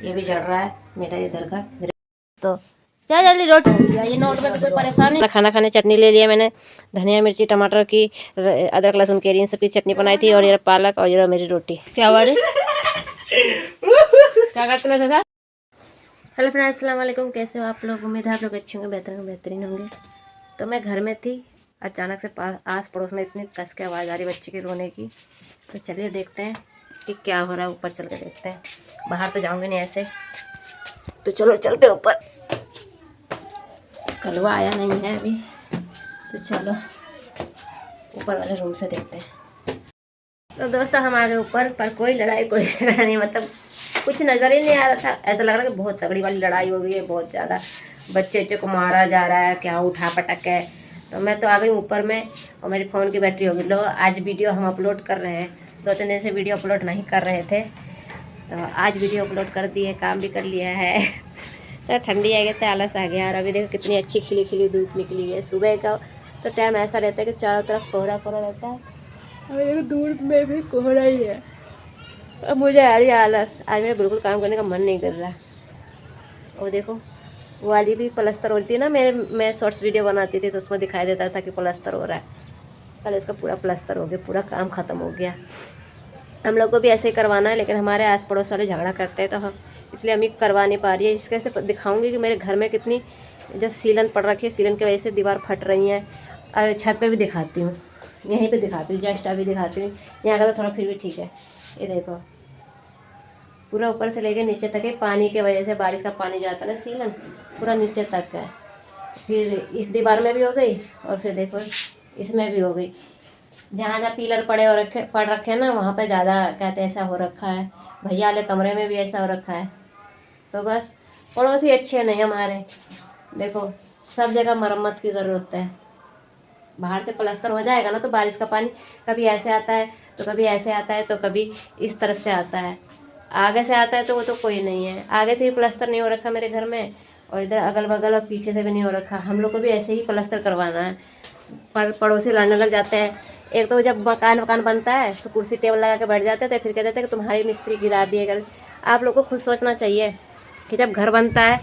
ये भी चढ़ रहा है मेरा इधर का। तो क्या जल्दी रोटी ये नोट में तो कोई परेशानी। खाना खाने चटनी ले लिया मैंने, धनिया मिर्ची टमाटर की, अदरक लहसुन की, इन सब की चटनी बनाई थी। और ये पालक और ये मेरी रोटी। क्या हुआ क्या करते हैं सर? हेलो फ्रेंड्स, अस्सलाम वालेकुम। कैसे हो आप लोग? उम्मीद है आप लोग अच्छे होंगे, बेहतरीन होंगे। तो मैं घर में थी, अचानक से आस पड़ोस में इतनी कस के आवाज़ आ रही बच्चे के रोने की। तो चलिए देखते हैं कि क्या हो रहा है, ऊपर चल के देखते हैं। बाहर तो जाऊंगे नहीं ऐसे, तो चलो चलते ऊपर। कलवा आया नहीं है अभी, तो चलो ऊपर वाले रूम से देखते हैं। तो दोस्तों हम आ गए ऊपर, पर कोई लड़ाई नहीं, मतलब कुछ नज़र ही नहीं आ रहा था। ऐसा लग रहा है कि बहुत तगड़ी वाली लड़ाई हो गई है, बहुत ज़्यादा बच्चे को मारा जा रहा है, क्या उठा पटक है। तो मैं तो आ गई ऊपर में, और मेरी फ़ोन की बैटरी हो गई लो। आज वीडियो हम अपलोड कर रहे हैं, 2-3 दिन से वीडियो अपलोड नहीं कर रहे थे, तो आज वीडियो अपलोड कर दिए, काम भी कर लिया है। तो ठंडी आ गई तो आलस आ गया। और अभी देखो कितनी अच्छी खिली खिली धूप निकली है। सुबह का तो टाइम ऐसा रहता है कि चारों तरफ कोहरा कोहरा रहता है, और देखो दूर में भी कोहरा ही है। अब मुझे आ रही आलस, आज मेरा बिल्कुल काम करने का मन नहीं कर रहा। और देखो वो वाली भी प्लस्तर होती है ना, मैं शॉर्ट्स वीडियो बनाती थी तो उसमें दिखाई देता था कि प्लस्तर हो रहा है। कल इसका पूरा प्लस्तर हो गया, पूरा काम ख़त्म हो गया। हम लोग को भी ऐसे ही करवाना है, लेकिन हमारे आस पड़ोस वाले झगड़ा करते हैं, तो हम इसलिए हम ही करवा नहीं पा रही है। इस कैसे दिखाऊंगी कि मेरे घर में कितनी जो सीलन पड़ रखी है, सीलन की वजह से दीवार फट रही है। और छत पे भी दिखाती हूँ, यहीं पे दिखाती हूँ, जस्ट अभी दिखाती हूँ। यहाँ का तो थोड़ा फिर भी ठीक है। ये देखो पूरा ऊपर से लेके नीचे तक है, पानी के वजह से, बारिश का पानी जाता है ना, सीलन पूरा नीचे तक है। फिर इस दीवार में भी हो गई, और फिर देखो इसमें भी हो गई। जहाँ जहाँ पिलर पड़ रखे हैं ना, वहाँ पे ज़्यादा कहते ऐसा हो रखा है। भैया वाले कमरे में भी ऐसा हो रखा है। तो बस पड़ोसी अच्छे नहीं हमारे, देखो सब जगह मरम्मत की ज़रूरत है। बाहर से प्लास्टर हो जाएगा ना, तो बारिश का पानी कभी ऐसे आता है तो कभी ऐसे आता है, तो कभी इस तरफ से आता है। आगे से आता है तो वो तो कोई नहीं है, आगे से भी प्लास्टर नहीं हो रखा मेरे घर में, और इधर अगल बगल और पीछे से भी नहीं हो रखा। हम लोग को भी ऐसे ही प्लास्टर करवाना है, पर पड़ोसी लड़ने लग जाते हैं। एक तो जब मकान बनता है तो कुर्सी टेबल लगा के बैठ जाते थे, फिर कहते थे कि तुम्हारी मिस्त्री गिरा दिए कर। आप लोग को खुद सोचना चाहिए कि जब घर बनता है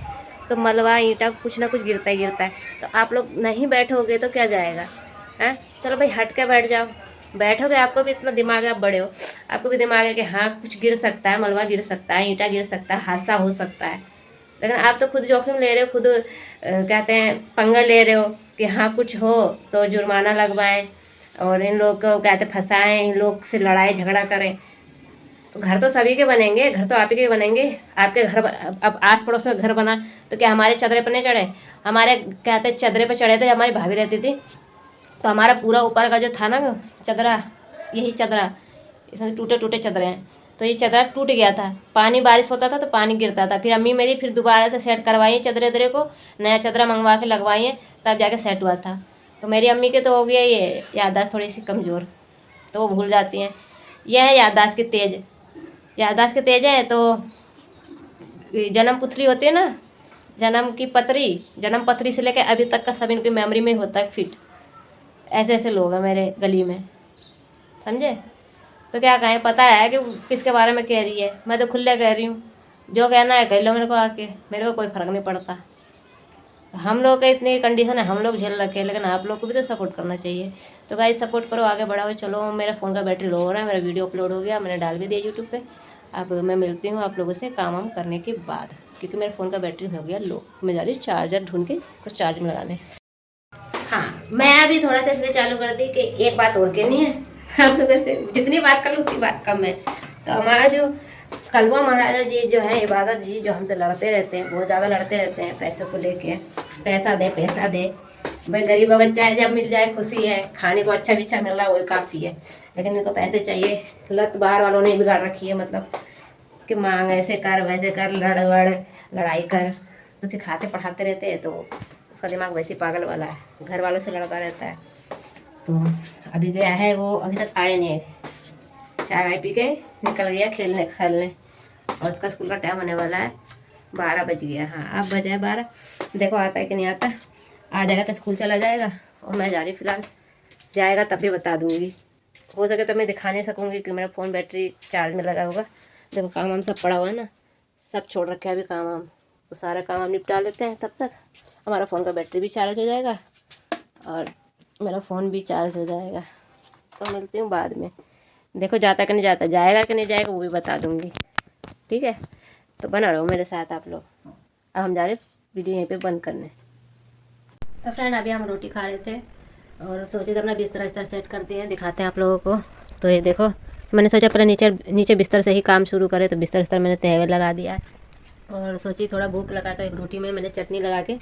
तो मलबा ईंटा कुछ ना कुछ गिरता ही गिरता है। तो आप लोग नहीं बैठोगे तो क्या जाएगा? हैं, चलो भाई हट के बैठ जाओ। बैठोगे, आपको भी इतना दिमाग है, आप बड़े हो, आपको भी दिमाग है कि हाँ कुछ गिर सकता है, मलबा गिर सकता है, ईंटा गिर सकता है, हादसा हो सकता है। लेकिन आप तो खुद जोखिम ले रहे हो, खुद कहते हैं पंगा ले रहे हो कि हाँ कुछ हो तो जुर्माना लगवाएं, और इन लोग को कहते फंसाएं, इन लोग से लड़ाई झगड़ा करें। तो घर तो सभी के बनेंगे, घर तो आप ही के बनेंगे। आपके घर अब आस पड़ोस में घर बना तो क्या हमारे चदरे पर नहीं चढ़े? हमारे कहते चदरे पर चढ़े थे, हमारी भाभी रहती थी, तो हमारा पूरा ऊपर का जो था ना चदरा, यही चदरा, इसमें टूटे टूटे चदरे हैं, तो ये चदरा टूट गया था। पानी बारिश होता था तो पानी गिरता था। फिर अम्मी मेरी फिर दोबारा से सेट करवाई चदरे को, नया चदरा मंगवा के लगवाई है, तब जाके सेट हुआ था। तो मेरी अम्मी के तो हो गया ये याददाश्त थोड़ी सी कमज़ोर, तो वो भूल जाती हैं। यह है याददाश्त की तेज़, याददाश्त के तेज़ है। तो जन्म पुत्री होती है ना, जन्म की पत्री, जन्म पत्री से लेकर अभी तक का सब इनकी मेमोरी में होता है फिट। ऐसे ऐसे लोग हैं मेरे गली में, समझे? तो क्या कहें, पता है कि किसके बारे में कह रही है। मैं तो खुले कह रही हूँ, जो कहना है कह लो मेरे को आके, मेरे को कोई फ़र्क नहीं पड़ता। हम लोग का इतनी कंडीशन है, हम लोग झेल रखे हैं, लेकिन आप लोग को भी तो सपोर्ट करना चाहिए। तो गाइस सपोर्ट करो, आगे बढ़ाओ। चलो मेरा फ़ोन का बैटरी लो हो रहा है, मेरा वीडियो अपलोड हो गया, मैंने डाल भी दिया यूट्यूब पे। मैं मिलती हूँ आप लोगों से काम वाम करने के बाद, क्योंकि मेरे फ़ोन का बैटरी हो गया लो। मैं जा रही हूँ चार्जर ढूंढ के इसको चार्ज में लगाने। हाँ, मैं अभी थोड़ा सा इसलिए चालू कर दी कि एक बात और कहनी है आप लोगों से। जितनी बात कर लूँ उतनी बात कम है। तो हमारा जो कलवा महाराजा जी जो है, इबादत जी, जो हमसे लड़ते रहते हैं, बहुत ज़्यादा लड़ते रहते हैं पैसों को लेके। पैसा दे पैसा दे, भाई गरीब बच्चा है, जब मिल जाए खुशी है, खाने को अच्छा भी अच्छा मिल रहा है वही काफ़ी है, लेकिन इनको पैसे चाहिए। लत बाहर वालों ने बिगाड़ रखी है, मतलब कि मांग ऐसे कर वैसे कर, लड़ाई कर, तो सिखाते पढ़ाते रहते हैं, तो उसका दिमाग वैसे पागल वाला है, घर वालों से लड़ता रहता है। तो अभी गया है वो, अभी तक आए नहीं है, चाय वाय पी के निकल गया खेलने खेलने, और उसका स्कूल का टाइम होने वाला है, 12 बज गया। हाँ अब बजाए 12, देखो आता है कि नहीं आता। आ जाएगा तो स्कूल चला जाएगा, और मैं जा रही फिलहाल, जाएगा तब भी बता दूँगी। हो सके तो मैं दिखा नहीं सकूँगी कि मेरा फ़ोन बैटरी चार्ज में लगा होगा। देखो काम वाम सब पड़ा हुआ है ना, सब छोड़ रखे हैं अभी काम वाम, तो सारा काम हम निपटा लेते हैं, तब तक हमारा फ़ोन का बैटरी भी चार्ज हो जाएगा और मेरा फ़ोन भी चार्ज हो जाएगा। तो मिलती हूँ बाद में। देखो जाता कि नहीं जाता, जाएगा कि नहीं जाएगा वो भी बता दूँगी, ठीक है। तो बना रहो मेरे साथ आप लोग। अब हम जा रहे वीडियो यहीं पे बंद करने। तो फ्रेंड अभी हम रोटी खा रहे थे और सोचे थे अपना बिस्तर इस तरह सेट करते हैं, दिखाते हैं आप लोगों को। तो ये देखो, मैंने सोचा पहले नीचे बिस्तर से ही काम शुरू करें, तो बिस्तर मैंने तहवे लगा दिया है और सोची थोड़ा भूख लगा तो एक रोटी में मैंने चटनी लगा के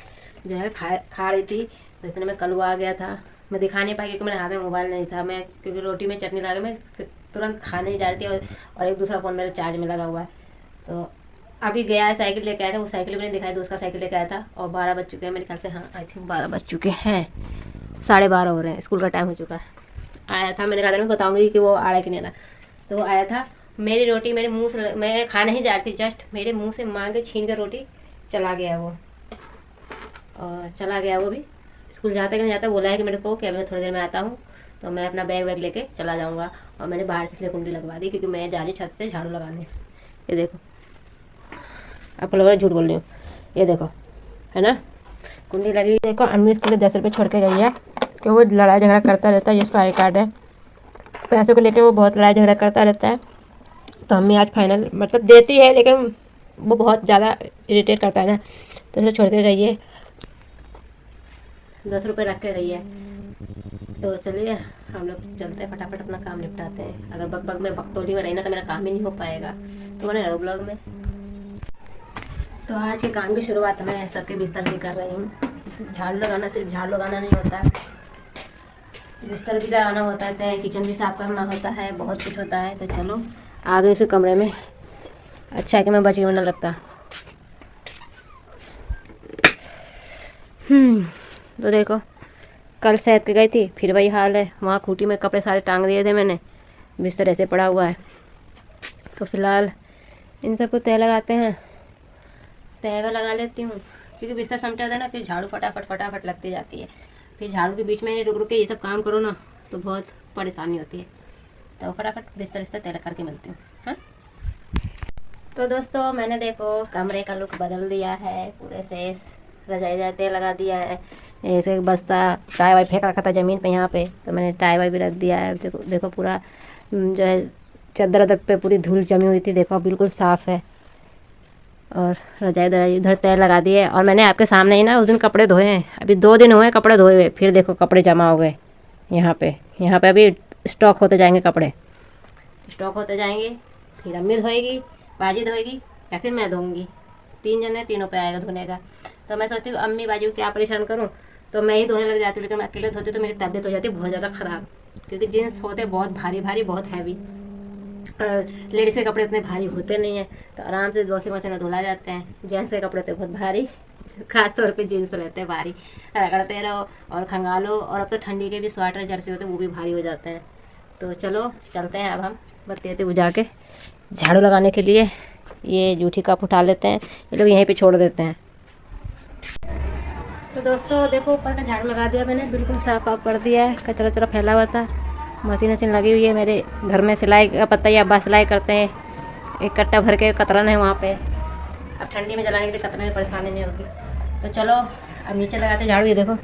जो है खा रही थी। तो इतने में कलुआ आ गया था, मैं दिखा नहीं पाई क्योंकि मेरे हाथ में मोबाइल नहीं था। मैं क्योंकि रोटी में चटनी लगा के मैं तुरंत खाने जा रही थी और एक दूसरा फ़ोन मेरे चार्ज में लगा हुआ है। तो अभी गया है, साइकिल लेके आया था, वो साइकिल मैंने दिखाई तो उसका साइकिल लेके आया था और 12 बज चुके हैं मेरे ख्याल से। हाँ आई थिंक 12 बज चुके हैं, 12:30 हो रहे हैं, स्कूल का टाइम हो चुका है। आया था, मैंने कहा था मैं बताऊँगी कि वो आ रहा है कि नहीं आना। तो वो आया था, मेरी रोटी मेरे मुंह से, मैं खाने ही जा रही थी, जस्ट मेरे मुंह से मांग के छीन कर रोटी चला गया वो, और चला गया वो भी। स्कूल जाता कि नहीं जाता बोला है कि मेरे को कि मैं थोड़ी देर में आता हूँ, तो मैं अपना बैग वैग लेके चला जाऊँगा। और मैंने बाहर से इसलिए कुंडी लगवा दी क्योंकि मैं जा रही छत से झाड़ू लगाने। ये देखो, आपको लग रहा है झूठ बोल रही हूँ, ये देखो है ना कुंडी लगी। देखो अम्मी स्कूल 10 रुपये छोड़ के गई है कि वो लड़ाई झगड़ा करता रहता है, जिसका आई कार्ड है पैसों को लेकर वो बहुत लड़ाई झगड़ा करता रहता है। तो अम्मी आज फाइनल मतलब देती है लेकिन वो बहुत ज़्यादा इरिटेट करता है ना, तो इसलिए छोड़ के गई है, 10 रुपये रख के गई है। तो चलिए हम लोग चलते हैं, फटाफट अपना काम निपटाते हैं। अगर बकबक में बकतौली में रही ना तो मेरा काम ही नहीं हो पाएगा। तो बने रहो ब्लॉग में। तो आज के काम की शुरुआत मैं सबके बिस्तर की कर रही हूँ। झाड़ू लगाना सिर्फ झाड़ू लगाना नहीं होता, बिस्तर भी लगाना होता है, किचन भी साफ़ करना होता है, बहुत कुछ होता है। तो चलो आ गई उसी कमरे में। अच्छा है कि मैं बची हुई ना लगता। तो देखो कल सेहत के गई थी, फिर वही हाल है। वहाँ खूटी में कपड़े सारे टांग दिए थे मैंने, बिस्तर ऐसे पड़ा हुआ है। तो फिलहाल इन सबको तय लगाते हैं, तहवे लगा लेती हूँ क्योंकि बिस्तर समटा था ना, फिर झाड़ू फटाफट लगती जाती है। फिर झाड़ू के बीच में रुक के ये सब काम करो ना तो बहुत परेशानी होती है। तो फटाफट बिस्तर तय करके मिलती हूँ। हाँ तो दोस्तों मैंने देखो कमरे का लुक बदल दिया है, पूरे से रजाई तेल लगा दिया है। ऐसे बस्ता टाई वाई फेंक रखा था ज़मीन पे यहाँ पे, तो मैंने टाई वाई भी रख दिया है। देखो पूरा जो है चादर उधर पे पूरी धूल जमी हुई थी, देखो बिल्कुल साफ़ है। और रजाई इधर तय लगा दिए। और मैंने आपके सामने ही ना उस दिन कपड़े धोए हैं, अभी 2 दिन हुए कपड़े धोए हुए, फिर देखो कपड़े जमा हो गए यहाँ पे अभी स्टॉक होते जाएंगे, कपड़े स्टॉक होते जाएंगे। फिर अम्मी धोएगी, बाजी धोएगी या फिर मैं धोऊंगी, 3 जने तीनों पे आएगा धोने का। तो मैं सोचती हूँ अम्मी बाजी को क्या परेशान करूँ, तो मैं ही धोने लग जाती हूँ। लेकिन मैं अकेले धोती तो मेरी तबीयत हो जाती है बहुत ज़्यादा ख़राब, क्योंकि जीन्स होते बहुत भारी बहुत हैवी, लेडीज़ के कपड़े इतने भारी होते नहीं हैं, तो आराम से वॉशिंग मशीन में धुला जाते हैं। जेंट्स के कपड़े तो बहुत भारी, खास तौर पे जीन्स रहते हैं भारी, रगड़ते रहो और खंगालो। और अब तो ठंडी के भी स्वेटर जर्सी होते हैं वो भी भारी हो जाते हैं। तो चलो चलते हैं, अब हम बत्ती बुझा के झाड़ू लगाने के लिए ये जूठी कप उठा लेते हैं, ये लोग यहीं पे छोड़ देते हैं। तो दोस्तों देखो ऊपर का झाड़ू लगा दिया मैंने, बिल्कुल साफ कर दिया है, कचरा फैला हुआ था। मशीन लगी हुई है मेरे घर में, सिलाई का पता ही अब्बा सिलाई करते हैं, एक कट्टा भर के कतरन है वहाँ पे। अब ठंडी में जलाने के लिए कतरन में परेशानी नहीं होगी। तो चलो अब नीचे लगाते झाड़ू। ये देखो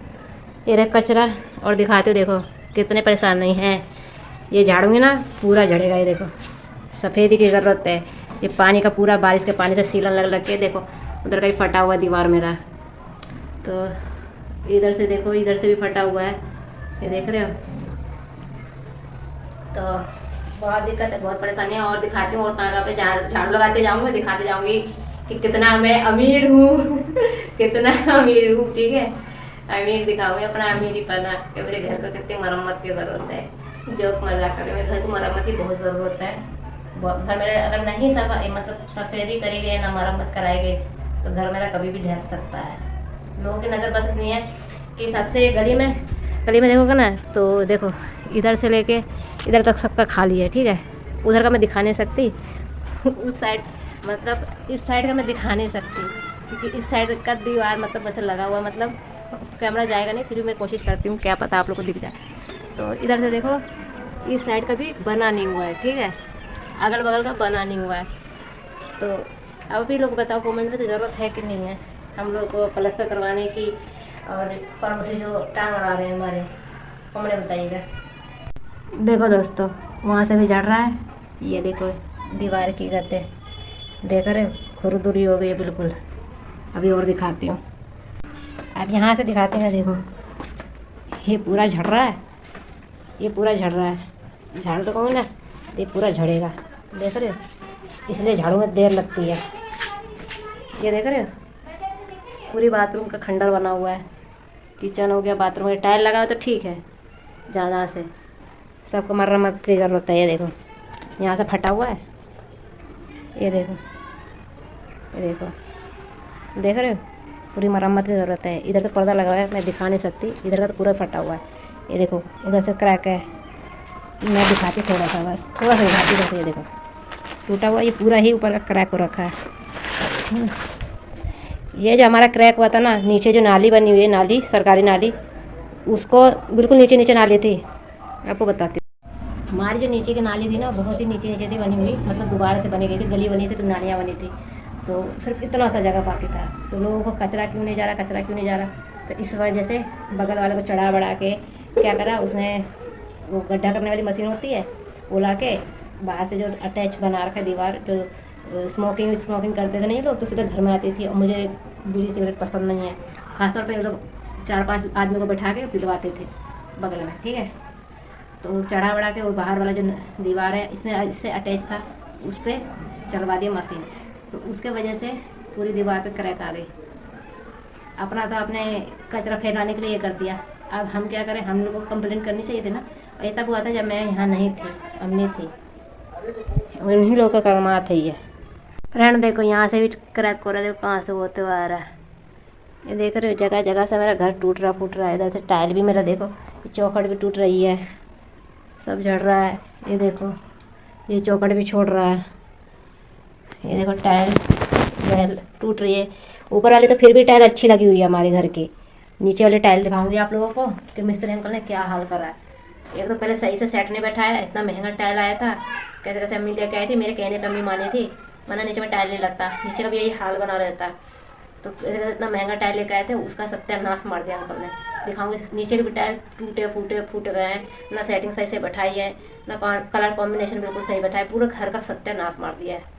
ये रख कचरा और दिखाते हो, देखो कितने परेशान नहीं हैं। ये झाड़ूंगी ना पूरा झड़ेगा। ये देखो सफ़ेदी की ज़रूरत है, ये पानी का पूरा बारिश के पानी से सीलन लग के, देखो उधर का भी फटा हुआ दीवार मेरा, तो इधर से देखो इधर से भी फटा हुआ है, ये देख रहे हो। तो बहुत दिक्कत है, बहुत परेशानी है। और दिखाती हूँ और कहाँ पे झाड़ू लगाते जाऊँगी, दिखाते जाऊँगी कि कितना मैं अमीर हूँ कितना अमीर हूँ, ठीक है। अमीर दिखाऊँगी अपना अमीरी पना कि मेरे घर को कितनी मरम्मत की ज़रूरत है। जोक मजाक कर रहे, मेरे घर को मरम्मत की बहुत ज़रूरत है। घर मेरे अगर नहीं मतलब सफ़ेदी करी गई ना मरम्मत कराई गई तो घर मेरा कभी भी ढह सकता है। लोगों की नज़र बस इतनी है कि सबसे गली में देखोगे ना तो देखो इधर से लेके इधर तक सबका खाली है, ठीक है। उधर का मैं दिखा नहीं सकती उस साइड मतलब इस साइड का मैं दिखा नहीं सकती क्योंकि इस साइड का दीवार मतलब वैसे लगा हुआ, मतलब कैमरा जाएगा नहीं, फिर भी मैं कोशिश करती हूँ क्या पता आप लोग को दिख जाए। तो इधर से देखो इस साइड का भी बना नहीं हुआ है, ठीक है, अगल बगल का बना नहीं हुआ है। तो अब भी लोग बताओ कमेंट में, तो ज़रूरत है कि नहीं है हम लोग को प्लास्टर करवाने की। और पड़ोसी जो टांग अड़ा रहे हैं हमारे, कमेंट बताइएगा। देखो दोस्तों, वहाँ से भी झड़ रहा है, ये देखो दीवार की गते, देख रहे हो खुरदुरी हो गई है बिल्कुल। अभी और दिखाती हूँ, अब यहाँ से दिखाते हैं। देखो ये पूरा झड़ रहा है, ये पूरा झड़ रहा है। झाड़ तो कहूँ ना, ये पूरा झड़ेगा, देख रहे हो, इसलिए झाड़ू में देर लगती है। ये देख रहे हो पूरी बाथरूम का खंडर बना हुआ है, किचन हो गया, बाथरूम में टाइल लगा हो तो ठीक है, ज़्यादा से सबको मरम्मत की ज़रूरत है। ये देखो यहाँ से फटा हुआ है, ये देखो, ये देखो, देख रहे हो पूरी मरम्मत की ज़रूरत है। इधर तो पर्दा लगा हुआ है, मैं दिखा नहीं सकती, इधर का तो पूरा फटा हुआ है। ये देखो उधर से क्रैक है, मैं दिखाती थोड़ा सा, बस थोड़ा सा दिखाती बस। ये देखो टूटा हुआ, ये पूरा ही ऊपर का क्रैक हो रखा है। ये जो हमारा क्रैक हुआ था ना, नीचे जो नाली बनी हुई है, नाली सरकारी नाली, उसको बिल्कुल नीचे नीचे नाली थी। आपको बताती हूँ, हमारी जो नीचे की नाली थी ना, बहुत ही नीचे नीचे थी बनी हुई, मतलब दोबारा से बनी गई थी, गली बनी थी तो नालियाँ बनी थी, तो सिर्फ इतना सा जगह बाकी था। तो लोगों को कचरा क्यों नहीं जा रहा, कचरा क्यों नहीं जा रहा, तो इस वजह से बगल वाले को चढ़ा बढ़ा के क्या करा उसने, वो गड्ढा करने वाली मशीन होती है, वो ला के बाहर से जो अटैच बना रखा है दीवार, जो स्मोकिंग करते थे नहीं लोग, तो सीधे घर में आती थी। और मुझे बीड़ी सिगरेट पसंद नहीं है, ख़ासतौर पे लोग 4-5 आदमी को बैठा के पिलवाते थे बगल में, ठीक है। तो चढ़ा बढ़ा के वो बाहर वाला जो दीवार है, इसमें इससे अटैच था, उस पर चलवा दी मशीन, तो उसके वजह से पूरी दीवार पे क्रैक आ गई। अपना तो आपने कचरा फैलाने के लिए ये कर दिया, अब हम क्या करें, हम लोग को कंप्लेंट करनी चाहिए थी ना। ये तब हुआ था जब मैं यहाँ नहीं थी, अम्मी थी, उन्हीं लोगों का कर्मात है ये। फ्रेंड देखो यहाँ से भी क्रैक हो रहा है, देखो कहाँ से होते हुआ आ रहा है। ये देख रहे हो जगह जगह से मेरा घर टूट रहा फूट रहा है। इधर से टाइल भी मेरा देखो, चौखट भी टूट रही है, सब झड़ रहा है। ये देखो ये चौखट भी छोड़ रहा है, ये देखो टाइल टूट रही है। ऊपर वाली तो फिर भी टाइल अच्छी लगी हुई है हमारे घर की, नीचे वाली टाइल दिखाऊंगी आप लोगों को कि मिस्त्री अंकल ने क्या हाल करा है। एक तो पहले सही से सेट नहीं बैठाया, इतना महंगा टाइल आया था, कैसे कैसे अम्मी लेके आई थी, मेरे कहने पे अम्मी मानी थी, वरना नीचे में टाइल नहीं लगता, नीचे का भी यही हाल बना रहता। तो इतना महंगा टाइल लेके आए थे, उसका सत्यानाश मार दिया अंकल ने। दिखाऊंगे नीचे के भी टाइल टूटे फूटे गए हैं, ना सेटिंग सही से बैठाई है, ना कलर कॉम्बिनेशन बिल्कुल सही बैठाई, पूरे घर का सत्यानाश मार दिया है।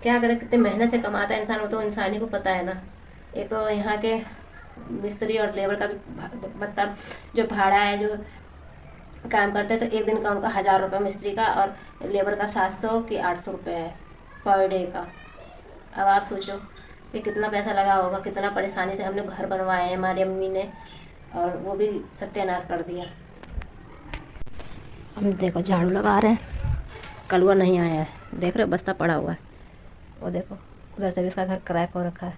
क्या करें, कितने मेहनत से कमाता है इंसान, वो तो इंसान ही को पता है ना। एक तो यहाँ के मिस्त्री और लेबर का भी मतलब जो भाड़ा है, जो काम करते हैं, तो एक दिन का उनका 1000 रुपये मिस्त्री का, और लेबर का 700 कि 800 रुपये है पर डे का। अब आप सोचो कि कितना पैसा लगा होगा, कितना परेशानी से हमने घर बनवाए हैं हमारी अम्मी ने, और वो भी सत्यानाश कर दिया। हम देखो झाड़ू लगा रहे हैं, कलुआ नहीं आया है, देख रहे हो बस्ता पड़ा हुआ है, वो देखो उधर से भी इसका घर क्रैक हो रखा है।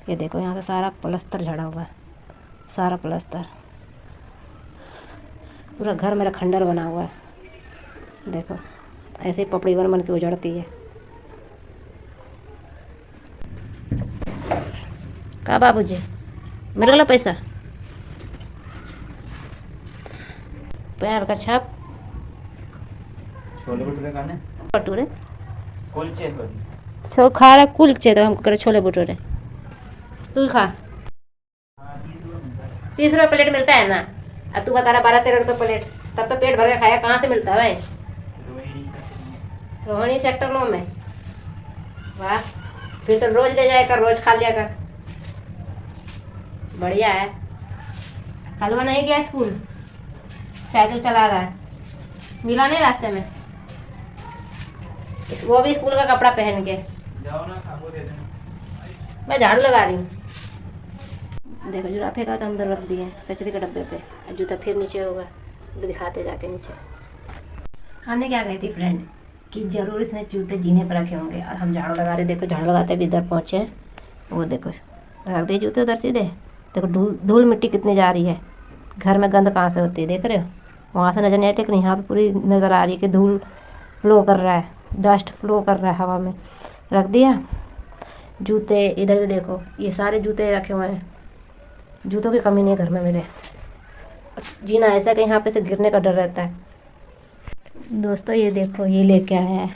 ये देखो यहाँ से सारा प्लास्टर झड़ा हुआ है, सारा प्लास्टर, पूरा घर मेरा खंडर बना हुआ है। देखो ऐसे ही पपड़ी बन के उजड़ती है। का बाबूजी मिल गया पैसा, पैर का छाप, छोले भटूरे खाने, भटूरे कुलचे छो खा रहा, कुलचे तो हमको करे छोले भटूरे, तू खा। 30 रुपये प्लेट मिलता है ना, अब तू बता रहा 12-13 रुपये प्लेट, तब तो पेट भर के खाया, कहाँ से मिलता है भाई? रोहिणी सेक्टर 9 में, वाह, फिर तो रोज ले जाया कर, रोज खा लिया कर, बढ़िया है। कलवा नहीं गया स्कूल, साइकिल चला रहा है, मिला नहीं रास्ते में, वो भी स्कूल का कपड़ा पहन के। जाओ ना, खाओ दे देना। मैं झाड़ू लगा रही हूँ। देखो जुरा फेंका तो अंदर रख दिए कचरे के डब्बे पे, जूता फिर नीचे होगा, दिखाते जाके नीचे। हमने क्या कही थी फ्रेंड कि जरूर इसने जूते जीने पर रखे होंगे, और हम झाड़ू लगा रहे, देखो झाड़ू लगाते भी इधर पहुँचे हैं, वो देखो रख दिए जूते उधर सीधे। देखो धूल मिट्टी कितनी जा रही है, घर में गंद कहाँ से होती है, देख रहे हो, वहाँ से नज़र नहीं आती, लेकिन यहाँ पर पूरी नज़र आ रही है कि धूल फ्लो कर रहा है, डस्ट फ्लो कर रहा है हवा में। रख दिया जूते, इधर भी देखो ये सारे जूते रखे हुए हैं, जूतों की कमी नहीं है घर में मेरे। जीना ऐसा कि यहाँ पे से गिरने का डर रहता है। दोस्तों ये देखो ये लेके आया है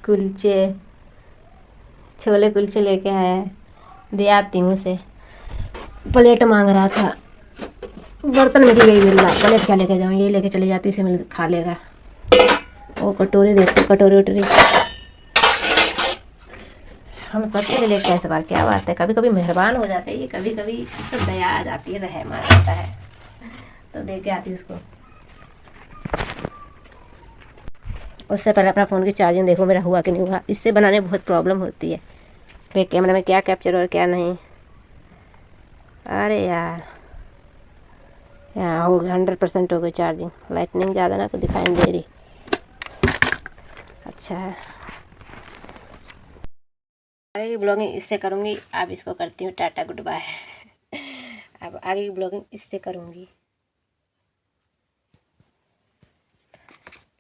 कुलचे, छोले कुलचे लेके आया है, दे आती हूँ उसे। प्लेट मांग रहा था, बर्तन में यही मिल रहा, प्लेट क्या लेके जाऊँ, यही लेके चली जाती, इसे मिल खा लेगा। वो कटोरी देखो, कटोरी वटोरी हम सबके लिए लेके ऐसे बार, क्या बात है, कभी कभी मेहरबान हो जाते हैं ये, कभी कभी तो दया आ जाती है, रहम आ जाता है, तो दे के आती उसको। उससे पहले अपना फ़ोन की चार्जिंग देखो मेरा हुआ कि नहीं हुआ, इससे बनाने में बहुत प्रॉब्लम होती है, बैक कैमरा में क्या कैप्चर और क्या नहीं। अरे यार यहाँ हो गया 100% हो गई चार्जिंग, लाइटनिंग ज़्यादा ना तो दिखाई नहीं दे रही। अच्छा है, आगे की ब्लॉगिंग इससे करूँगी, अब इसको करती हूँ टाटा गुड बाय। अब आगे की ब्लॉगिंग इससे करूँगी,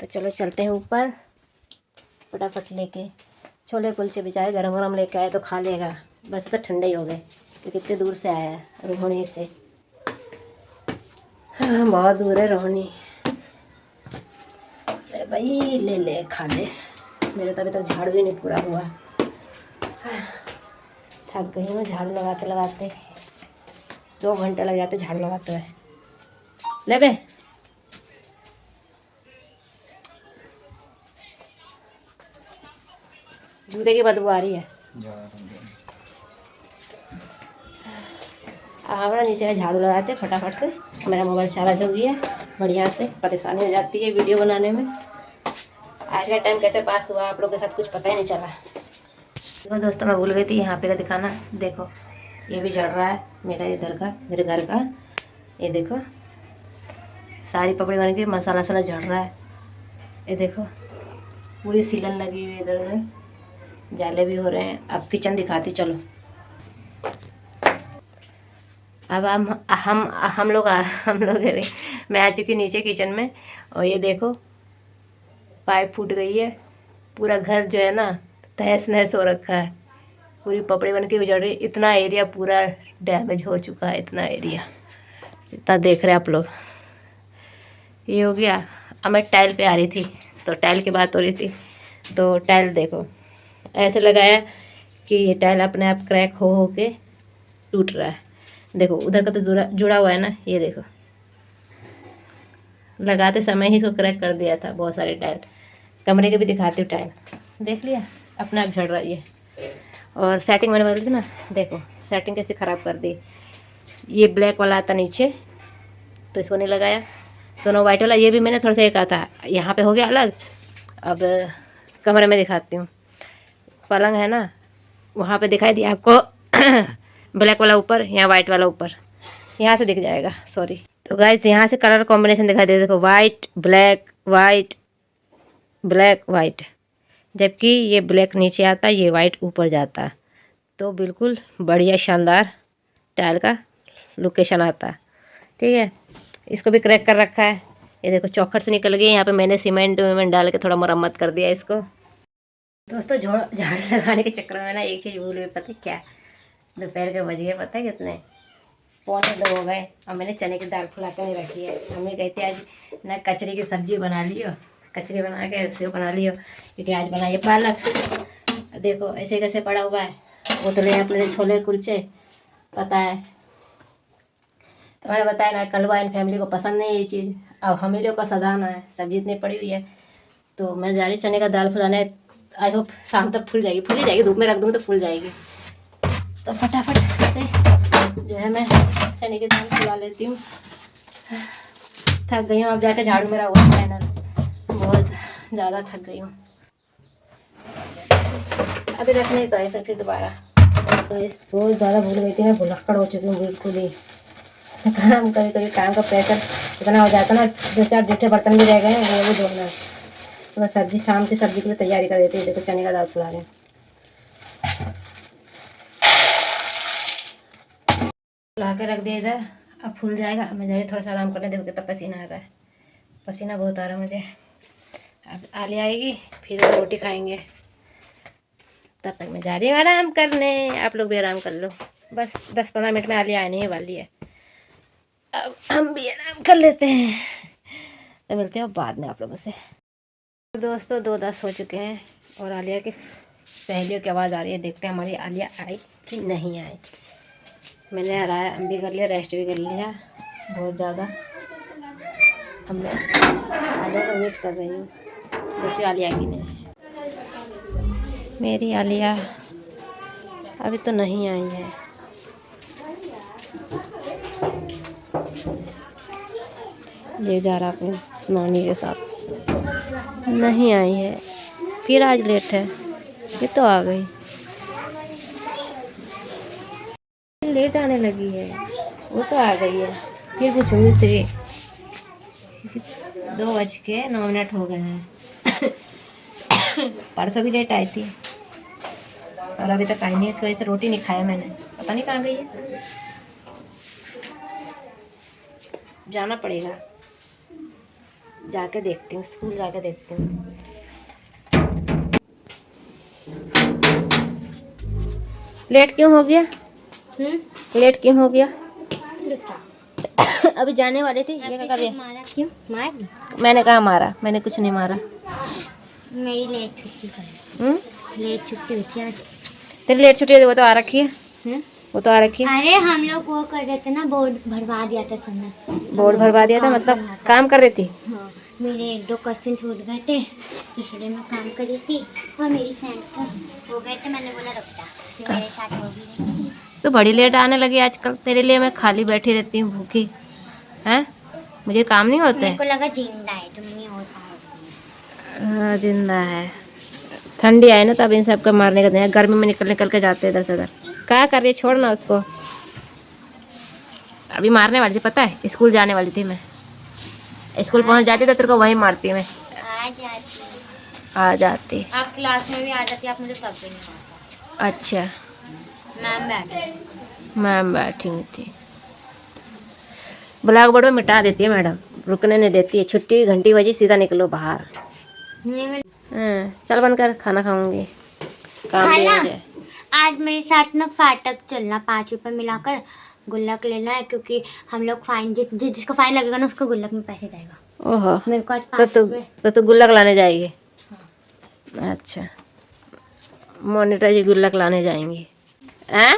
तो चलो चलते हैं ऊपर फटाफट लेके। छोले कुलचे बेचारे गरम गरम लेके आए तो खा लेगा, बस तो ठंडे ही हो गए क्योंकि कितने दूर से आया है, रोहिणी से। हाँ, बहुत दूर है रोहिणी। ले भाई ले ले खा ले, मेरे तो अभी तक झाड़ू भी नहीं पूरा हुआ, थक गई हूँ झाड़ू लगाते लगाते, 2 घंटे लग जाते झाड़ू लगाते हुए। ले बे जूते की बदबू आ रही है। हमारा नीचे झाड़ू लगाते फटाफट से, मेरा मोबाइल चार्ज हो गया बढ़िया से, परेशानी हो जाती है वीडियो बनाने में। आज का टाइम कैसे पास हुआ आप लोग के साथ कुछ पता ही नहीं चला। देखो दोस्तों, मैं भूल गई थी यहाँ पे का दिखाना, देखो ये भी झड़ रहा है मेरा इधर का, मेरे घर का, ये देखो सारी पपड़ी बन के मसाला वसाला झड़ रहा है, ये देखो पूरी सीलन लगी हुई है, इधर उधर जाले भी हो रहे हैं। अब किचन दिखाती चलो। अब हम लोग मैं आ चुकी नीचे किचन में, और ये देखो पाइप फूट गई है, पूरा घर जो है ना तहस नहस हो रखा है, पूरी पपड़ी बन के उजड़ रही, इतना एरिया पूरा डैमेज हो चुका है, इतना एरिया, इतना देख रहे हैं आप लोग। ये हो गया। अब मैं टाइल पे आ रही थी तो टाइल की बात हो रही थी, तो टाइल देखो ऐसे लगाया कि ये टाइल अपने आप क्रैक हो के टूट रहा है। देखो उधर का तो जुड़ा हुआ है ना, ये देखो लगाते समय ही इसको क्रैक कर दिया था बहुत सारे टाइल। कमरे के भी दिखाती हूँ टाइल, देख लिया अपने आप झड़ रही है। और सेटिंग मैंने बदली थी ना, देखो सेटिंग कैसे ख़राब कर दी। ये ब्लैक वाला आता नीचे तो इसको नहीं लगाया, दोनों वाइट वाला, ये भी मैंने थोड़ा सा एक आता यहाँ पे हो गया अलग। अब कमरे में दिखाती हूँ, पलंग है ना वहाँ पे दिखाई दिया आपको ब्लैक वाला ऊपर, यहाँ वाइट वाला ऊपर, यहाँ से दिख जाएगा, सॉरी। तो गाइस यहाँ से कलर कॉम्बिनेशन दिखाई दे, देखो white black white black white, जबकि ये ब्लैक नीचे आता ये वाइट ऊपर जाता, तो बिल्कुल बढ़िया शानदार टाइल का लोकेशन आता। ठीक है, इसको भी क्रैक कर रखा है, ये देखो चौखट से निकल गई, यहाँ पे मैंने सीमेंट वेमेंट डाल के थोड़ा मरम्मत कर दिया इसको। दोस्तों झाड़ू लगाने के चक्कर में ना एक चीज़ भूल गई, पता है क्या, दोपहर के बज गए पता है कितने, 1:45 हो गए, और मैंने चने की दाल फुला कर नहीं रखी है। मम्मी कहती है आज ना कचरे की सब्जी बना लियो, कचरी बना के उसे बना लियो, क्योंकि आज बनाइए पालक। देखो ऐसे कैसे पड़ा हुआ है, वो तो ले अपने छोले कुलचे, पता है तुम्हारे बताया ना, कलवा इन फैमिली को पसंद नहीं है ये चीज़, अब हम ही लोग का सदाना है, सब्जी इतनी पड़ी हुई है। तो मैं जा रही चने का दाल फुलाने, आई होप शाम तक फूल जाएगी, फूल ही जाएगी, धूप में रख दूँगी तो फूल जाएगी। तो फटाफट से जो है मैं चने की दाल फुला लेती हूँ, थक गई हूँ। अब जाकर झाड़ू मेरा हुआ फाइनल, बहुत ज़्यादा थक गई हूँ, अभी रख नहीं तो ऐसा फिर दोबारा। तो इस बहुत ज़्यादा भूल गई थी मैं, भुलक्कड़ हो चुकी हूँ बिल्कुल ही। काम कभी कभी काम का प्रेशर इतना हो जाता ना, 2-4 जूठे बर्तन भी रह गए हैं वो भी धोना। तो मैं सब्जी शाम की सब्जी के लिए तैयारी कर देती हूँ, देखो चने का दाल फुला रहे हैं, फुला के रख दिया इधर, अब फूल जाएगा। मैं जा रही थोड़ा सा आराम करने, देखो कितना पसीना आ रहा है, पसीना बहुत आ रहा है मुझे। अब आलिया आएगी फिर रोटी खाएंगे, तब तक मैं जा रही हूँ आराम करने, आप लोग भी आराम कर लो। बस 10-15 मिनट में आलिया आने ही वाली है, अब हम भी आराम कर लेते हैं, तो मिलते हैं बाद में आप लोगों से। दोस्तों 2:10 हो चुके हैं, और आलिया की सहेलियों की आवाज़ आ रही है। देखते हैं हमारी आलिया आई कि नहीं आई। मैंने आराम भी कर लिया, रेस्ट भी कर लिया बहुत ज़्यादा। अब मैं आलिया का वेट कर रही हूँ, देखिए आलिया की नहीं। मेरी आलिया अभी तो नहीं आई है। ले जा रहा अपनी नानी के साथ, नहीं आई है। फिर आज लेट है, ये तो आ गई, लेट आने लगी है, वो तो आ गई है। फिर पूछूंगी से 2:09 हो गए हैं। परसों भी लेट आई थी और अभी तक आई नहीं। इस वजह से रोटी नहीं खाया मैंने, पता नहीं कहाँ गई है। जाना पड़ेगा, जाके देखती हूँ, स्कूल जाके देखती हूँ। लेट क्यों हो गया? लेट क्यों हो गया? अभी जाने वाली थी, ये क्या कर रही है? मारा क्यों? मार? मैंने कहा मारा, मैंने कुछ नहीं मारा। मेरी लेट छुट्टी कर, लेट छुट्टी हुई थी आज। तेरी लेट छुट्टी वो तो आ रखी है, वो तो आ रखी है। अरे हम लोग वो कर रहे थे ना, बोर्ड भरवा दिया था सर ने। बोर्ड भरवा दिया था, मतलब काम कर रही थी। हाँ, मेरे 2 क्वेश्चन छूट गए थे, इसलिए मैं काम कर रही थी और मेरी फ्रेंड का हो गए थे। मैंने बोला रुक जा, फिर मेरे साथ हो भी रही थी। तो बड़ी लेट आने लगी आजकल। तेरे लिए मैं खाली बैठी रहती हूँ भूखी, हैं? मुझे काम नहीं होते? मेरे को लगा जिंदा है, तुम नहीं होता है। हाँ जिंदा है। ठंडी आए ना तब इन सब का मारने का दिन है। गर्मी में निकल निकल के जाते हैं इधर से उधर। क्या कर रही है? छोड़ ना उसको। अभी मारने वाली थी, पता है? स्कूल जाने वाली थी मैं। स्कूल पहुंच जाती तो तेरे को वहीं मारती मैं। आ जाती। आप क्लास में भी आ जाती, आप मुझे तब भी नहीं मारता। अच्छा, मैम बैठी हुई थी। ब्लैक बोर्ड में मिटा देती है मैडम, रुकने नहीं देती है। छुट्टी की घंटी बजी, सीधा निकलो बाहर। चल बंद कर, खाना खाऊंगी, काम भी हो जाए। आज मेरे साथ ना फाटक चलना, 5 रुपए मिलाकर गुल्लक लेना है, क्योंकि हम लोग फाइन जिसका फाइन लगेगा ना उसको गुल्लक में पैसे जाएगा। ओहो, मेरे को आज 5 रुपए। तो तू गुल्लक लाने जाएगी? अच्छा, मोनिटर जी गुल्लक लाने जाएंगी। हैं?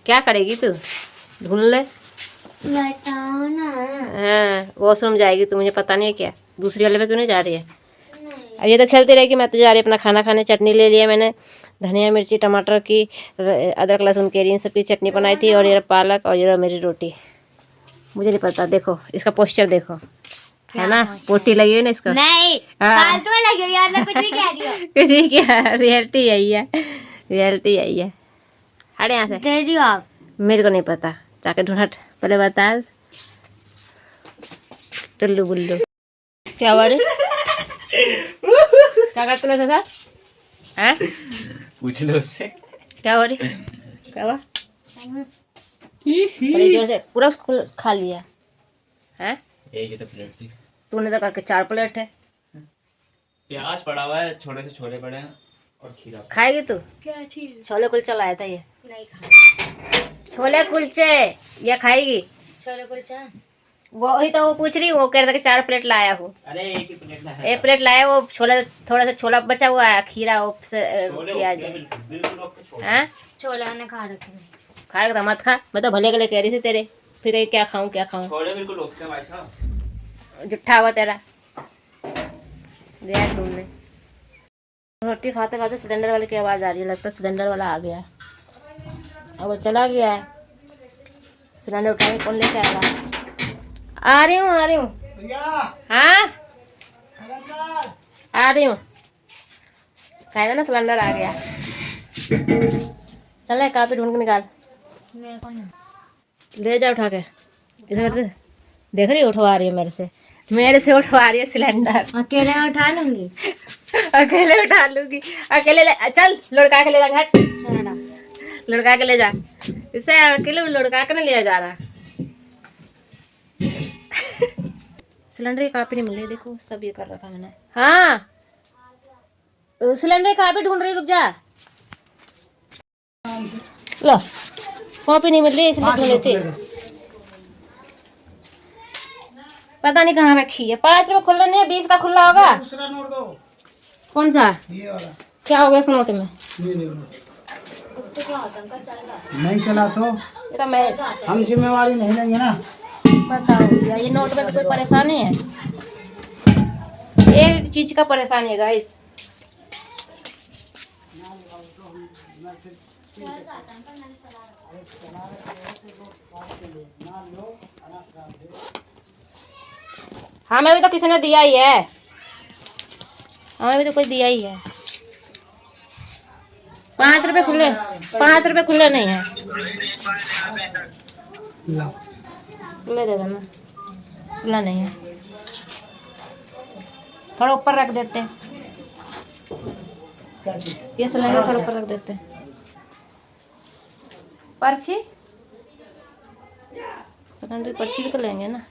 क्या करेगी तू? ढूंढ ले। बताओ ना। हाँ, वॉशरूम जाएगी तू, मुझे पता नहीं है क्या। दूसरी वाले पे क्यों नहीं जा रही है? अब ये तो खेलती रहेगी। मैं तो जा रही अपना खाना खाने। चटनी ले लिया मैंने, धनिया मिर्ची टमाटर की, अदरक लहसुन के, इन सब की चटनी बनाई थी। और ये पालक, और ये मेरी रोटी। मुझे नहीं पता, देखो इसका पोस्चर देखो, है ना? पोटी लगी है ना इसका। नहीं, फालतू में लगी हुई है, मैं कुछ भी कह रही हूँ। कुछ नहीं किया, रियलिटी यही है, रियलिटी यही है। हट यहाँ से। दे दियो आप। मेरे को नहीं पता, जाके ढूंढ। हट, पहले बता। टुल्लू बुल्लू क्या बाड़ी? क्या करते हो सर? हैं? पूछ लो उससे। क्या हो रही? क्या हुआ? बड़ी जोर से पूरा खा लिया हैं? एक ही तो प्लेट थी। तूने तो कहा कि 4 प्लेट है। प्याज पड़ा हुआ है, छोटे से छोले पड़े हैं और खीरा। खाएगी तू? क्या चीज? छोले कुलचा लाया था ये। नहीं खा। छोले कुलचे ये खाएगी? छोले कुलचा वही तो वो पूछ रही, वो कह रहा था कि 4 प्लेट लाया हूँ। अरे एक ही प्लेट है। 1 प्लेट लाया, वो छोला, थोड़ा सा छोला बचा हुआ है, खीरा, प्याज। हैं? छोले मैंने खा रखे हैं। खा रहा था, मत खा। मैं तो भले के लिए कह रही थी तेरे, फिर कहीं क्या खाऊं क्या खाऊं। छोले बिल्कुल ओके भाई साहब। जुट्ठा हुआ तेरा। दिया तुमने। रोटी खाते खाते सिलेंडर वाले की आवाज़ आ रही है, लगता है सिलेंडर वाला आ गया है। अब वो चला गया है। सिलेंडर उठाएंगे, कौन लेके आएगा? आ रही हूँ, आ रही हूँ। हाँ आ रही हूँ। कहा ना सिलेंडर आ गया। चल कापी ढूंढ के निकाल। मेरे को नहीं। ले जा उठा के। इधर कर दे। देख रही उठवा रही है मेरे से उठवा रही है सिलेंडर। अकेले उठा लूंगी। अकेले उठा लूंगी, अकेले ले चल, लुढ़का के ले जा। हट, चला लुढ़का के ले जा। इसे अकेले लुढ़का के नहीं लिया जा रहा। सिलेंडर की कापी नहीं मिल रही, देखो सब ये कर रखा मैंने। हाँ सिलेंडर की कापी ढूंढ रही, रुक जा। लो कॉपी नहीं मिल रही, इसलिए ढूंढ लेते। पता नहीं कहाँ रखी है। 5 रुपये खुला नहीं है, 20 का खुला होगा। दूसरा नोट दो। कौन सा? ये वाला। क्या हो गया इस नोट में? उससे क्या होता है अंकल, चल रहा है। नहीं चला तो ये तो मैं हम जिम्मेवारी नहीं लेंगे ना। बताओ भैया, ये नोट में तो कोई परेशानी है? एक चीज का परेशानी है गाइस। हमें भी तो किसी ने दिया ही है, हमें भी तो कोई दिया ही है। 5 रुपए खुले, 5 रुपए खुले नहीं है। ला। खुले दे देना, खुला नहीं है। थोड़ा ऊपर रख देते, क्या चीज़? ये सिलेंडर थोड़ा ऊपर रख देते। पर्ची, सिलेंडर पर्ची भी तो लेंगे ना।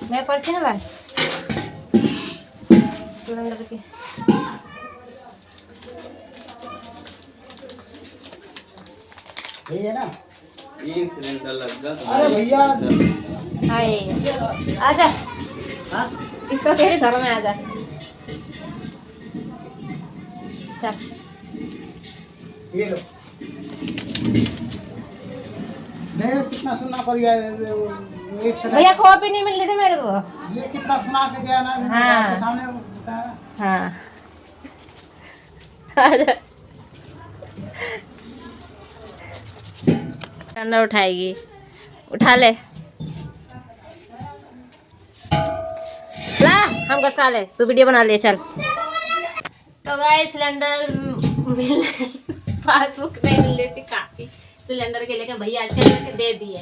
मैं पर्ची ना लाए सिलेंडर की। यही है ना? 3 सिलेंडर लग गया। अरे भैया। हाय आजा, हाँ? इसको तेरे घर में आजा। चल ये लो। देखो कितना सुना पड़ गया। एक सेकंड। भैया कॉपी नहीं मिल रही थी मेरे को। ये कितना सुना के गया ना। हाँ। आपके सामने बताया। हाँ आजा। ठंडा उठाएगी, उठा ले ला, हम घसा ले, तू वीडियो बना ले चल। तो गाइस सिलेंडर मिल पासबुक नहीं मिल रही थी काफी सिलेंडर के, लेकिन भैया अच्छे करके दे दिए।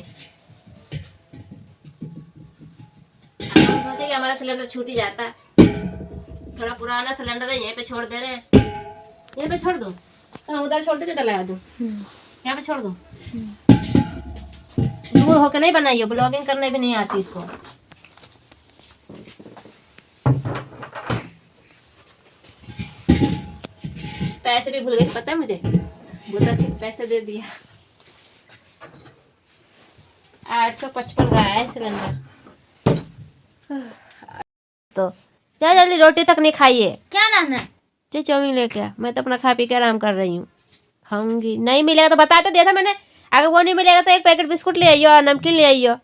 हम सोचे कि हमारा सिलेंडर छूट ही जाता, थोड़ा पुराना सिलेंडर है, यहीं पे छोड़ दे रहे हैं। यहीं पे छोड़ दो, तो उधर छोड़ देते तो लगा दो, यहाँ पे छोड़ दो। दूर होकर नहीं बनाइए, ब्लॉगिंग करने भी नहीं आती इसको। पैसे भी भूल गए, पता है मुझे, बहुत अच्छे पैसे दे दिया। 855 का है सिलेंडर। तो चल जल्दी, रोटी तक नहीं खाइए। क्या लाना है? चल चाउमीन लेके आ, मैं तो अपना खा पी के आराम कर रही हूँ। खाऊंगी, नहीं मिलेगा तो बता तो दिया था मैंने, अगर वो नहीं मिलेगा तो एक पैकेट बिस्कुट ले आइयो और नमकीन ले आइयो,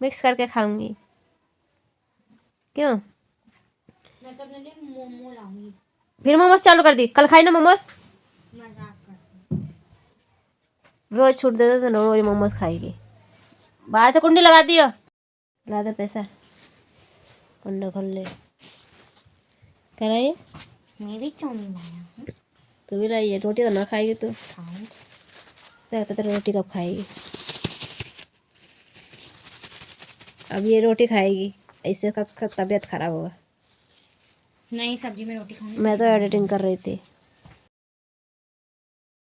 मिक्स करके खाऊंगी। क्यों? मैं तो अपने लिए मोमो लाऊंगी। फिर मोमोज चालू कर दी, कल खाई ना मोमोज। मजाक करती। रोज छूट दे दो तो रोज मोमोज खाएगी। बाहर से कुंडी लगा दियो, ला दे पैसा, कुंडा खोल ले। कह रही है मैं भी चाउमीन लाया हूँ। तू भी लाई है, रोटी तो ना खाएगी तू, खाऊं। तो रोटी कब खाएगी? अब ये रोटी खाएगी, इससे का तबीयत खराब होगा। नहीं, सब्जी में रोटी खाऊंगी। मैं तो एडिटिंग कर रही थी।